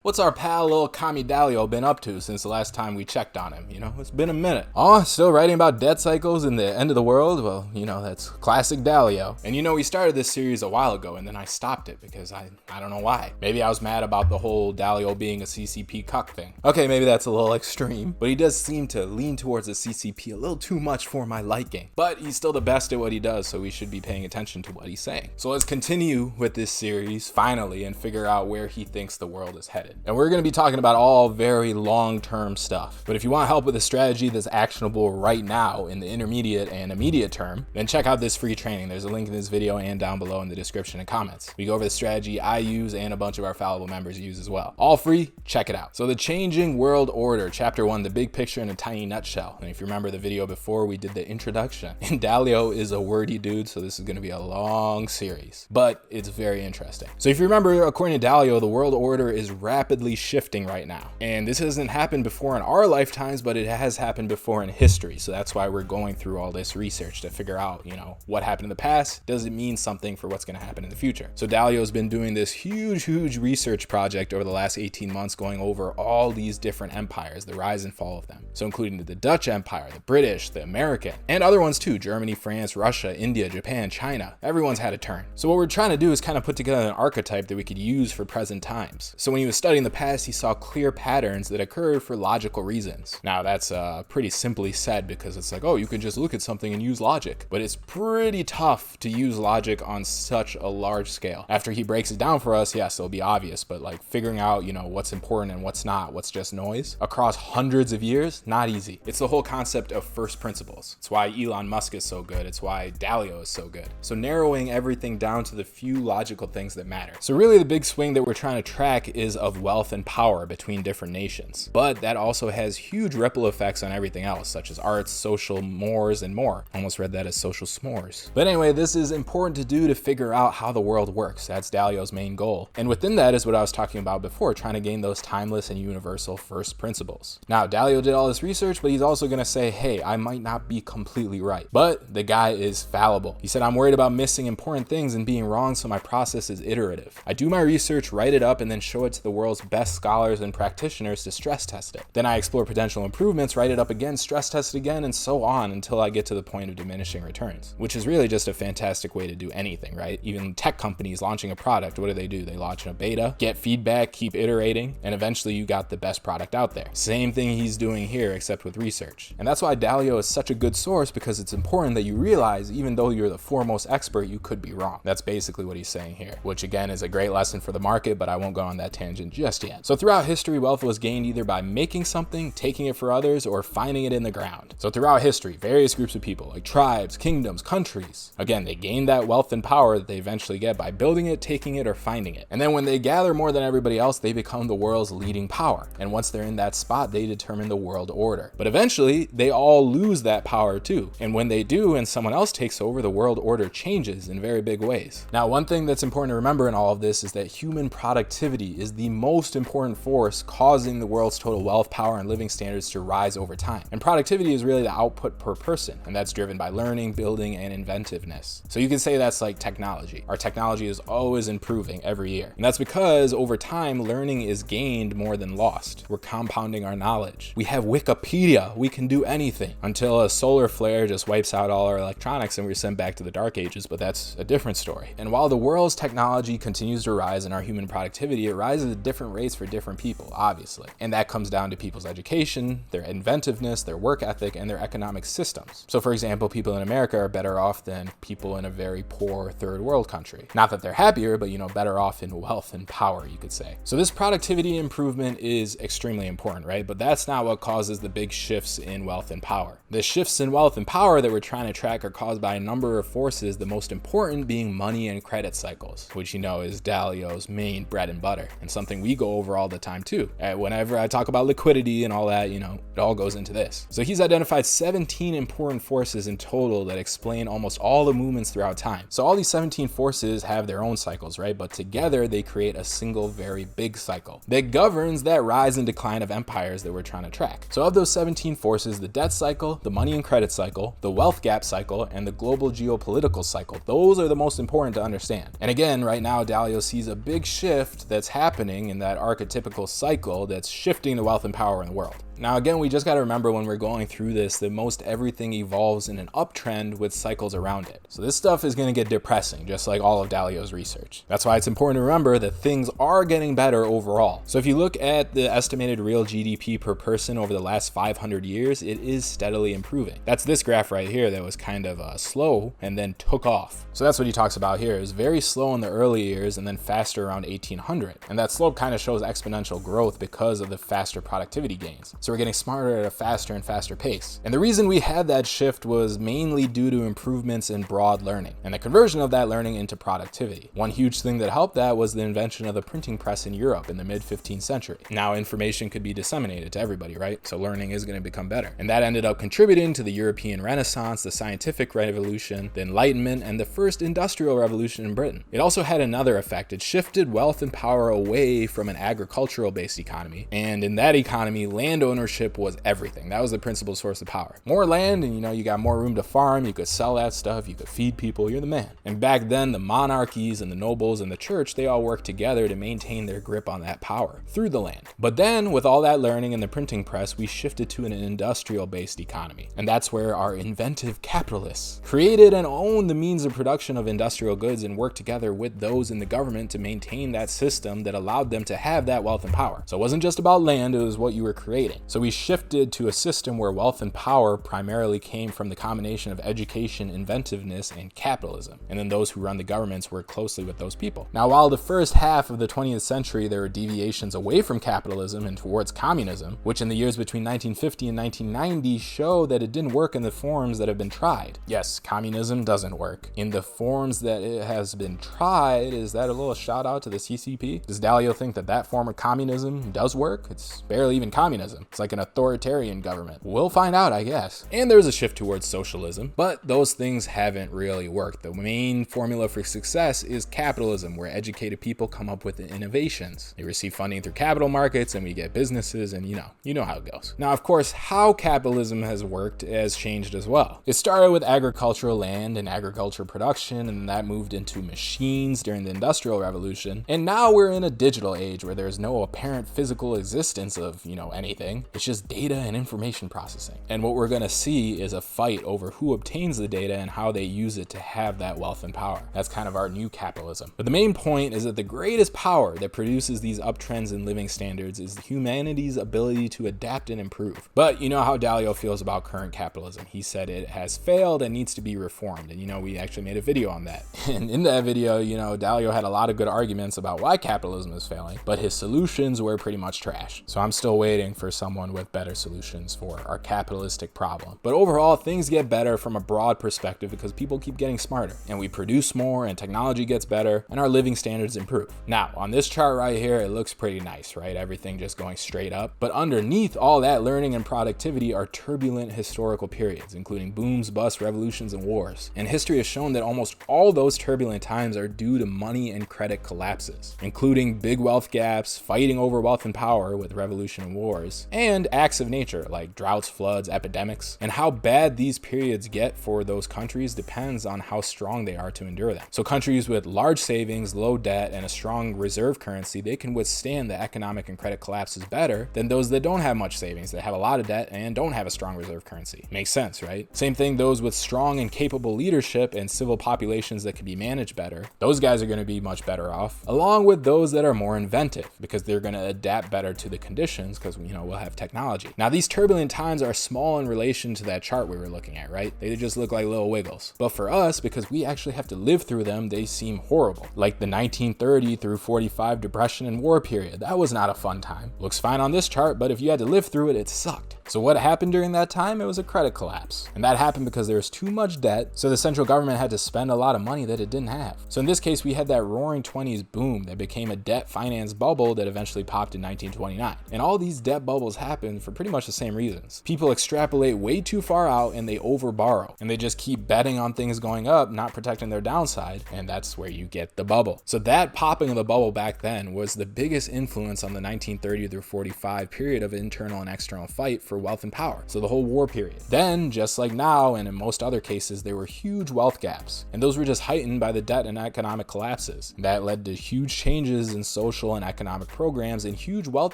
What's our pal little Kami Dalio been up to since the last time we checked on him? It's been a minute. Oh, still writing about debt cycles and the end of the world? Well, that's classic Dalio. And we started this series a while ago and then I stopped it because I don't know why. Maybe I was mad about the whole Dalio being a CCP cuck thing. Okay, maybe that's a little extreme, but he does seem to lean towards the CCP a little too much for my liking. But he's still the best at what he does, so we should be paying attention to what he's saying. So let's continue with this series, finally, and figure out where he thinks the world is headed. And we're going to be talking about all very long-term stuff. But if you want help with a strategy that's actionable right now in the intermediate and immediate term, then check out this free training. There's a link in this video and down below in the description and comments. We go over the strategy I use and a bunch of our Fallible members use as well. All free, check it out. So the Changing World Order, Chapter 1, the big picture in a tiny nutshell. And if you remember the video before, we did the introduction. And Dalio is a wordy dude, so this is going to be a long series. But it's very interesting. So if you remember, according to Dalio, the world order is rapidly shifting right now. And this hasn't happened before in our lifetimes, but it has happened before in history. So that's why we're going through all this research to figure out, what happened in the past. Does it mean something for what's going to happen in the future? So Dalio's been doing this huge research project over the last 18 months, going over all these different empires, the rise and fall of them. So including the Dutch Empire, the British, the American, and other ones too, Germany, France, Russia, India, Japan, China. Everyone's had a turn. So what we're trying to do is kind of put together an archetype that we could use for present times. So when he was studying the past, he saw clear patterns that occurred for logical reasons. Now that's pretty simply said because it's like, oh, you can just look at something and use logic, but it's pretty tough to use logic on such a large scale. After he breaks it down for us, yes, it'll be obvious, but like figuring out, what's important and what's not, what's just noise across hundreds of years, not easy. It's the whole concept of first principles. It's why Elon Musk is so good. It's why Dalio is so good. So narrowing everything down to the few logical things that matter. So really the big swing that we're trying to track is of wealth and power between different nations. But that also has huge ripple effects on everything else, such as arts, social mores, and more. Almost read that as social s'mores. But anyway, this is important to do to figure out how the world works. That's Dalio's main goal. And within that is what I was talking about before, trying to gain those timeless and universal first principles. Now, Dalio did all this research, but he's also going to say, hey, I might not be completely right. But the guy is fallible. He said, I'm worried about missing important things and being wrong, so my process is iterative. I do my research, write it up, and then show it to the world's best scholars and practitioners to stress test it. Then I explore potential improvements, write it up again, stress test it again, and so on until I get to the point of diminishing returns, which is really just a fantastic way to do anything, right? Even tech companies launching a product, what do? They launch a beta, get feedback, keep iterating, and eventually you got the best product out there. Same thing he's doing here, except with research. And that's why Dalio is such a good source, because it's important that you realize even though you're the foremost expert, you could be wrong. That's basically what he's saying here, which again is a great lesson for the market, but I won't go on that tangent just yet. So throughout history, wealth was gained either by making something, taking it for others, or finding it in the ground. So throughout history, various groups of people, like tribes, kingdoms, countries, again, they gain that wealth and power that they eventually get by building it, taking it, or finding it. And then when they gather more than everybody else, they become the world's leading power. And once they're in that spot, they determine the world order. But eventually, they all lose that power too. And when they do, and someone else takes over, the world order changes in very big ways. Now, one thing that's important to remember in all of this is that human productivity is the most important force causing the world's total wealth, power, and living standards to rise over time. And productivity is really the output per person, and that's driven by learning, building, and inventiveness. So you can say that's like technology. Our technology is always improving every year. And that's because over time, learning is gained more than lost. We're compounding our knowledge. We have Wikipedia. We can do anything until a solar flare just wipes out all our electronics and we're sent back to the dark ages, but that's a different story. And while the world's technology continues to rise and our human productivity, it rises at different rates for different people, obviously. And that comes down to people's education, their inventiveness, their work ethic, and their economic systems. So for example, people in America are better off than people in a very poor third world country. Not that they're happier, but better off in wealth and power, you could say. So this productivity improvement is extremely important, right? But that's not what causes the big shifts in wealth and power. The shifts in wealth and power that we're trying to track are caused by a number of forces, the most important being money and credit cycles, which is Dalio's main bread and butter, and something we go over all the time too. Whenever I talk about liquidity and all that, it all goes into this. So he's identified 17 important forces in total that explain almost all the movements throughout time. So all these 17 forces have their own cycles, right? But together they create a single very big cycle that governs that rise and decline of empires that we're trying to track. So of those 17 forces, the debt cycle, the money and credit cycle, the wealth gap cycle, and the global geopolitical cycle, those are the most important to understand. And again, right now, Dalio sees a big shift that's happening in that archetypical cycle that's shifting the wealth and power in the world. Now again, we just got to remember when we're going through this that most everything evolves in an uptrend with cycles around it. So this stuff is going to get depressing, just like all of Dalio's research. That's why it's important to remember that things are getting better overall. So if you look at the estimated real GDP per person over the last 500 years, it is steadily improving. That's this graph right here that was kind of slow and then took off. So that's what he talks about here. It was very slow in the early years and then faster around 1800. And that slope kind of shows exponential growth because of the faster productivity gains. So we're getting smarter at a faster and faster pace. And the reason we had that shift was mainly due to improvements in broad learning and the conversion of that learning into productivity. One huge thing that helped that was the invention of the printing press in Europe in the mid-15th century. Now information could be disseminated to everybody, right? So learning is going to become better. And that ended up contributing to the European Renaissance, the scientific revolution, the Enlightenment, and the first industrial revolution in Britain. It also had another effect. It shifted wealth and power away from an agricultural-based economy. And in that economy, land ownership was everything. That was the principal source of power. More land, and you got more room to farm, you could sell that stuff, you could feed people, you're the man. And back then, the monarchies and the nobles and the church, they all worked together to maintain their grip on that power through the land. But then, with all that learning and the printing press, we shifted to an industrial-based economy. And that's where our inventive capitalists created and owned the means of production of industrial goods and worked together with those in the government to maintain that system that allowed them to have that wealth and power. So it wasn't just about land, it was what you were creating. So we shifted to a system where wealth and power primarily came from the combination of education, inventiveness, and capitalism. And then those who run the governments work closely with those people. Now, while the first half of the 20th century, there were deviations away from capitalism and towards communism, which in the years between 1950 and 1990 show that it didn't work in the forms that have been tried. Yes, communism doesn't work. In the forms that it has been tried, is that a little shout out to the CCP? Does Dalio think that that form of communism does work? It's barely even communism. It's like an authoritarian government. We'll find out, I guess. And there's a shift towards socialism, but those things haven't really worked. The main formula for success is capitalism, where educated people come up with the innovations. They receive funding through capital markets and we get businesses, and you know how it goes. Now, of course, how capitalism has worked has changed as well. It started with agricultural land and agriculture production, and that moved into machines during the Industrial Revolution. And now we're in a digital age where there's no apparent physical existence of, anything. It's just data and information processing. And what we're going to see is a fight over who obtains the data and how they use it to have that wealth and power. That's kind of our new capitalism. But the main point is that the greatest power that produces these uptrends in living standards is humanity's ability to adapt and improve. But you know how Dalio feels about current capitalism. He said it has failed and needs to be reformed. And we actually made a video on that. And in that video, Dalio had a lot of good arguments about why capitalism is failing, but his solutions were pretty much trash. So I'm still waiting for someone with better solutions for our capitalistic problem. But overall, things get better from a broad perspective because people keep getting smarter and we produce more and technology gets better and our living standards improve. Now, on this chart right here, it looks pretty nice, right? Everything just going straight up. But underneath all that learning and productivity are turbulent historical periods, including booms, busts, revolutions, and wars. And history has shown that almost all those turbulent times are due to money and credit collapses, including big wealth gaps, fighting over wealth and power with revolution and wars, and acts of nature like droughts, floods, epidemics. And how bad these periods get for those countries depends on how strong they are to endure them. So countries with large savings, low debt, and a strong reserve currency, they can withstand the economic and credit collapses better than those that don't have much savings, that have a lot of debt and don't have a strong reserve currency. Makes sense, right? Same thing, those with strong and capable leadership and civil populations that can be managed better, those guys are going to be much better off, along with those that are more inventive because they're going to adapt better to the conditions because we'll have technology. Now, these turbulent times are small in relation to that chart we were looking at, right? They just look like little wiggles. But for us, because we actually have to live through them, they seem horrible. Like the 1930 through 45 depression and war period. That was not a fun time. Looks fine on this chart, but if you had to live through it, it sucked. So what happened during that time? It was a credit collapse. And that happened because there was too much debt, so the central government had to spend a lot of money that it didn't have. So in this case, we had that roaring 20s boom that became a debt finance bubble that eventually popped in 1929. And all these debt bubbles happened for pretty much the same reasons. People extrapolate way too far out and they overborrow. And they just keep betting on things going up, not protecting their downside. And that's where you get the bubble. So that popping of the bubble back then was the biggest influence on the 1930 through 45 period of internal and external fight for wealth and power. So the whole war period. Then, just like now and in most other cases, there were huge wealth gaps. And those were just heightened by the debt and economic collapses. That led to huge changes in social social and economic programs and huge wealth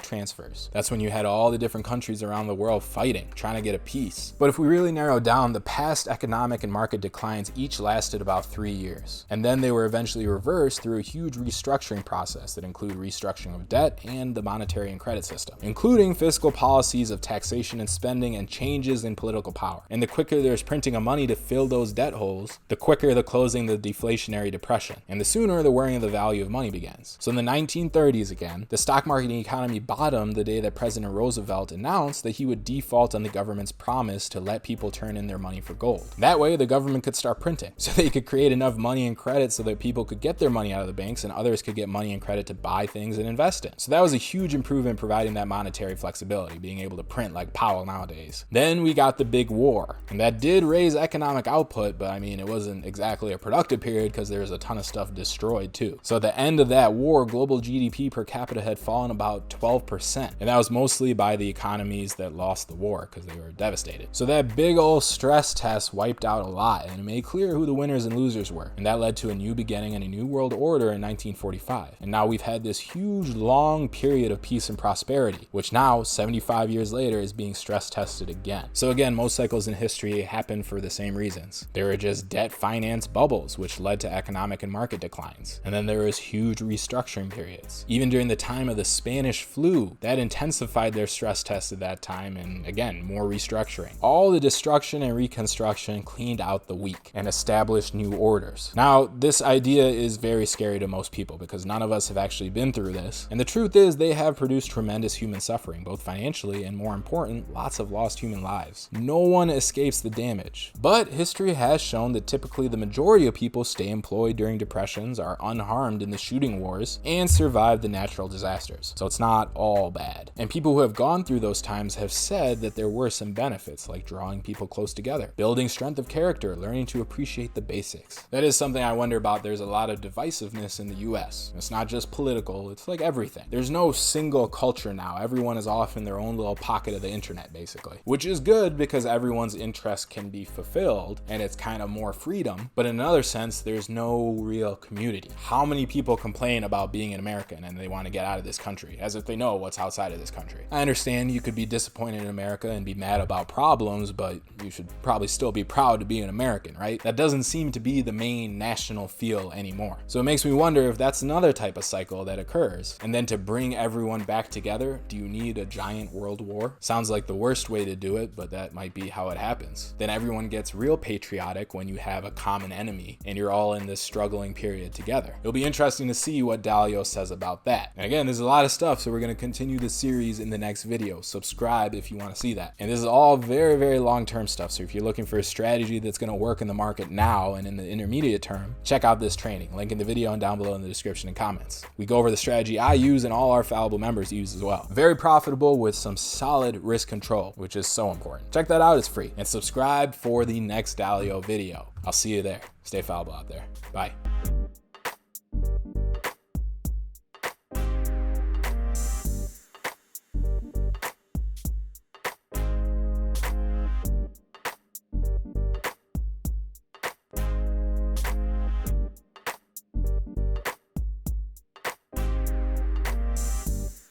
transfers. That's when you had all the different countries around the world fighting, trying to get a peace. But if we really narrow down, the past economic and market declines each lasted about 3 years. And then they were eventually reversed through a huge restructuring process that included restructuring of debt and the monetary and credit system, including fiscal policies of taxation and spending and changes in political power. And the quicker there's printing of money to fill those debt holes, the quicker the closing the deflationary depression, and the sooner the wearing of the value of money begins. So in the 1930s again, the stock market economy bottomed the day that President Roosevelt announced that he would default on the government's promise to let people turn in their money for gold. That way the government could start printing, so they could create enough money and credit so that people could get their money out of the banks and others could get money and credit to buy things and invest in. So that was a huge improvement, providing that monetary flexibility, being able to print like Powell nowadays. Then we got the big war, and that did raise economic output, but I mean, it wasn't exactly a productive period because there was a ton of stuff destroyed too. So at the end of that war, global GDP per capita had fallen about 12%, and that was mostly by the economies that lost the war because they were devastated. So that big old stress test wiped out a lot, and it made clear who the winners and losers were, and that led to a new beginning and a new world order in 1945. And now we've had this huge long period of peace and prosperity, which now 75 years later is being stress tested again. So again, most cycles in history happen for the same reasons. There were just debt finance bubbles, which led to economic and market declines. And then there was huge restructuring periods. Even during the time of the Spanish flu, that intensified their stress test at that time, and again, more restructuring. All the destruction and reconstruction cleaned out the weak and established new orders. Now, this idea is very scary to most people because none of us have actually been through this. And the truth is they have produced tremendous human suffering, both financially and, more important, lots of lost human lives. No one escapes the damage. But history has shown that typically the majority of people stay employed during depressions, are unharmed in the shooting wars, and survive the natural disasters. So it's not all bad. And people who have gone through those times have said that there were some benefits, like drawing people close together, building strength of character, learning to appreciate the basics. That is something I wonder about. There's a lot of divisiveness in the US. It's not just political, it's like everything. There's no single culture now. Everyone is off in their own little pocket of the internet, basically. Which is good because everyone's interest can be fulfilled and it's kind of more freedom. But in another sense, there's no real community. How many people complain about being an American and they want to get out of this country as if they know what's outside of this country? I understand you could be disappointed in America and be mad about problems, but you should probably still be proud to be an American, right? That doesn't seem to be the main national feel anymore. So it makes me wonder if that's another type of cycle that occurs. And then to bring everyone back together, do you need a giant world war? Sounds like the worst way to do it, but that might be how it happens. Then everyone gets real patriotic when you have a common enemy and you're all in this struggling period together. It'll be interesting to see what Dalio says about that. And again, there's a lot of stuff, so we're going to continue the series in the next video. Subscribe if you want to see that. And this is all very, very long-term stuff. So if you're looking for a strategy that's going to work in the market now and in the intermediate term, check out this training. Link in the video and down below in the description and comments. We go over the strategy I use and all our Fallible members use as well. Very profitable with some solid risk control, which is so important. Check that out, it's free. And subscribe for the next Dalio video. I'll see you there. Stay fallible out there. Bye.